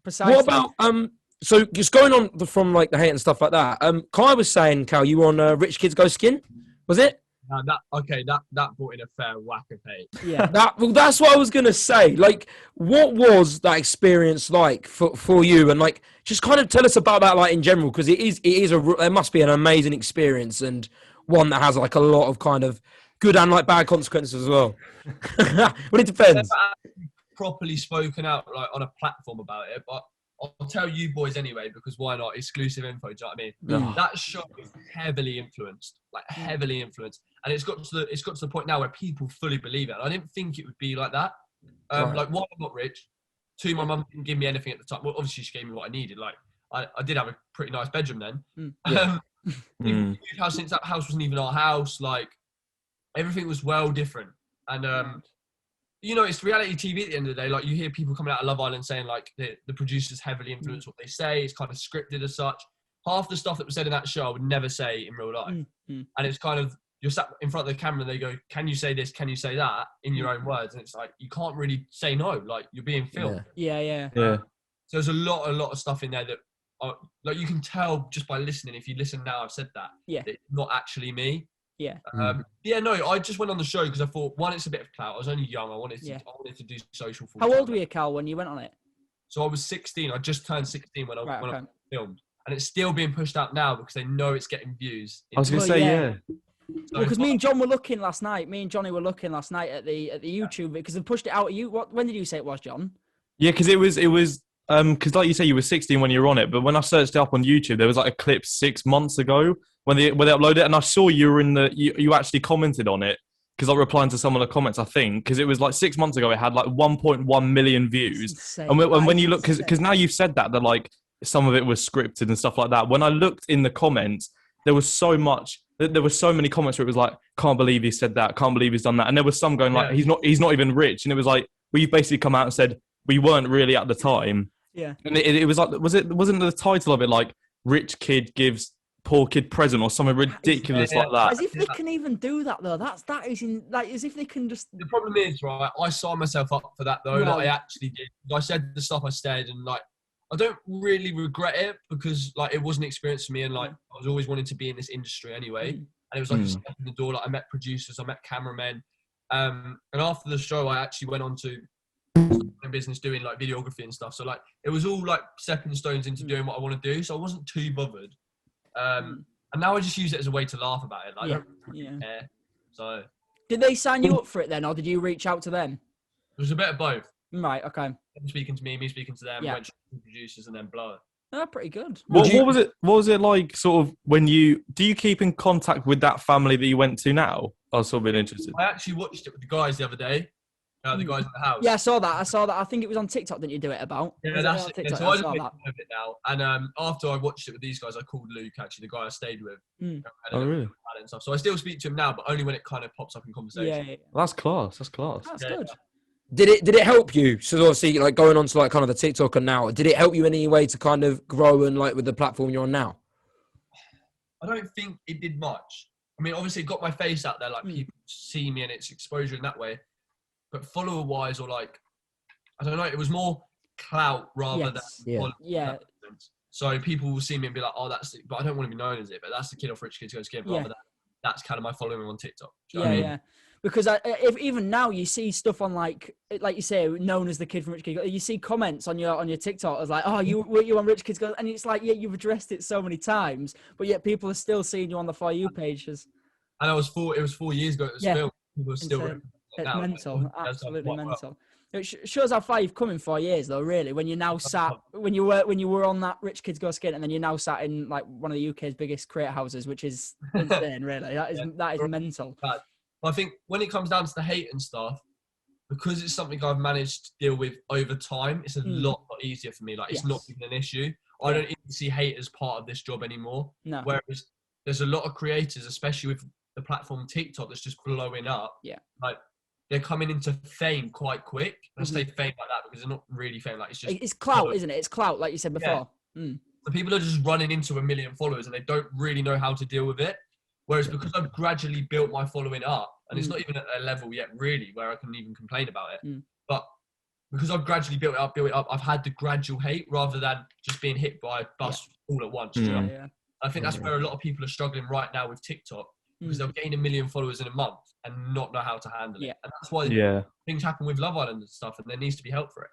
Precisely. What about so just going on from like the hate and stuff like that. Kai was saying, Cal, you were on Rich Kids Go Skint, was it? That brought in a fair whack of hate. Yeah. That's what I was gonna say. Like, what was that experience like for you? And like, just kind of tell us about that, like in general, because it must be an amazing experience and one that has like a lot of kind of good and like bad consequences as well. Well, it depends. Properly spoken out like on a platform about it, but I'll tell you boys anyway, because why not? Exclusive info, do you know what I mean? Yeah. That show is heavily influenced, and it's got to the point now where people fully believe it. And I didn't think it would be like that. Right. Like, one, I'm not rich. Two, my mum didn't give me anything at the time. Well, obviously she gave me what I needed. Like, I did have a pretty nice bedroom then. Since that house wasn't even our house, like everything was well different. And you know, it's reality TV at the end of the day. Like, you hear people coming out of Love Island saying like the producers heavily influence what they say. It's kind of scripted as such. Half the stuff that was said in that show I would never say in real life. And it's kind of, you're sat in front of the camera and they go, can you say this? Can you say that in your own words? And it's like, you can't really say no. Like, you're being filmed. Yeah. So there's a lot of stuff in there that like you can tell just by listening. If you listen now, I've said that. Yeah. It's not actually me. Yeah. I just went on the show because I thought, one, it's a bit of clout. I was only young. I wanted to do social. How old were you, Cal, when you went on it? So I was 16. I just turned 16 when I filmed, and it's still being pushed out now because they know it's getting views. I was going to say, yeah. Well, because me and John were looking last night. Me and Johnny were looking last night at the YouTube because they pushed it out. When did you say it was, John? Yeah, because it was because like you say, you were 16 when you were on it, but when I searched it up on YouTube, there was like a clip 6 months ago when they uploaded it, and I saw you were you actually commented on it because I was replying to some of the comments, I think, because it was like 6 months ago. It had like 1.1 million views, and when you look, because now you've said that like some of it was scripted and stuff like that. When I looked in the comments, there was so many comments where it was like, can't believe he said that, can't believe he's done that, and there was some going like, he's not even rich, and it was like, well, you've basically come out and said we weren't really at the time. Yeah. And it was like, wasn't the title of it like Rich Kid Gives Poor Kid Present or something ridiculous like that? As if they can even do that though. That is as if they can just. The problem is, right, I signed myself up for that though. Well, like, I actually did. I said the stuff I said, and like, I don't really regret it because like it was an experience for me, and like I was always wanting to be in this industry anyway. And it was like a step in the door. Like, I met producers, I met cameramen, and after the show, I actually went on to my business doing like videography and stuff. So like it was all like stepping stones into doing what I want to do. So I wasn't too bothered. And now I just use it as a way to laugh about it. Like, I don't really care. So did they sign you up for it then, or did you reach out to them? It was a bit of both. Right. Okay. Them speaking to me speaking to them. Went to the producers and then blow. Oh, pretty good. What was it like? Sort of when do you keep in contact with that family that you went to now? I was sort of interested. I actually watched it with the guys the other day. The guys in the house. Yeah, I saw that. I think it was on TikTok. Didn't you do it about? Yeah, that's it. So I just made of it now. And after I watched it with these guys, I called Luke, actually, the guy I stayed with. Oh, really? And stuff. So I still speak to him now, but only when it kind of pops up in conversation. Yeah. Well, that's class. That's good. Did it help you? So obviously, like going on to like kind of the TikTok and now, did it help you in any way to kind of grow and like with the platform you're on now? I don't think it did much. I mean, obviously, it got my face out there, like people see me and it's exposure in that way. But follower-wise, or like, I don't know, it was more clout rather than follow. Yeah. So people will see me and be like, "Oh, that's it," but I don't want to be known as it. But that's the kid off Rich Kids Go Skint. Rather than that's kind of my following on TikTok. Do you know what I mean? Because if even now you see stuff on like you say, known as the kid from Rich Kids, you see comments on your TikTok as like, "Oh, were you on Rich Kids Go?" And it's like, yeah, you've addressed it so many times, but yet people are still seeing you on the For You pages. And it was 4 years ago. It was filmed. People were still. It's mental, absolutely mental. It shows how far you've come in 4 years, though. Really, when you now sat, when you were on that Rich Kids Go Skint, and then you're now sat in like one of the UK's biggest creator houses, which is insane. Really, that is mental. I think when it comes down to the hate and stuff, because it's something I've managed to deal with over time, it's a lot easier for me. Like, it's not even an issue. I don't even see hate as part of this job anymore. No. Whereas there's a lot of creators, especially with the platform TikTok, that's just blowing up. Yeah. Like, they're coming into fame quite quick. I say fame like that because they're not really fame. Like, it's clout, isn't it? It's clout, like you said before. Yeah. The people are just running into 1 million followers and they don't really know how to deal with it. Whereas because I've gradually built my following up, and it's not even at a level yet really where I can even complain about it. But because I've gradually built it up, I've had the gradual hate rather than just being hit by a bus all at once. Do you know? Yeah. I think that's where a lot of people are struggling right now with TikTok, because they'll gain 1 million followers in a month and not know how to handle it. And that's why things happen with Love Island and stuff, and there needs to be help for it.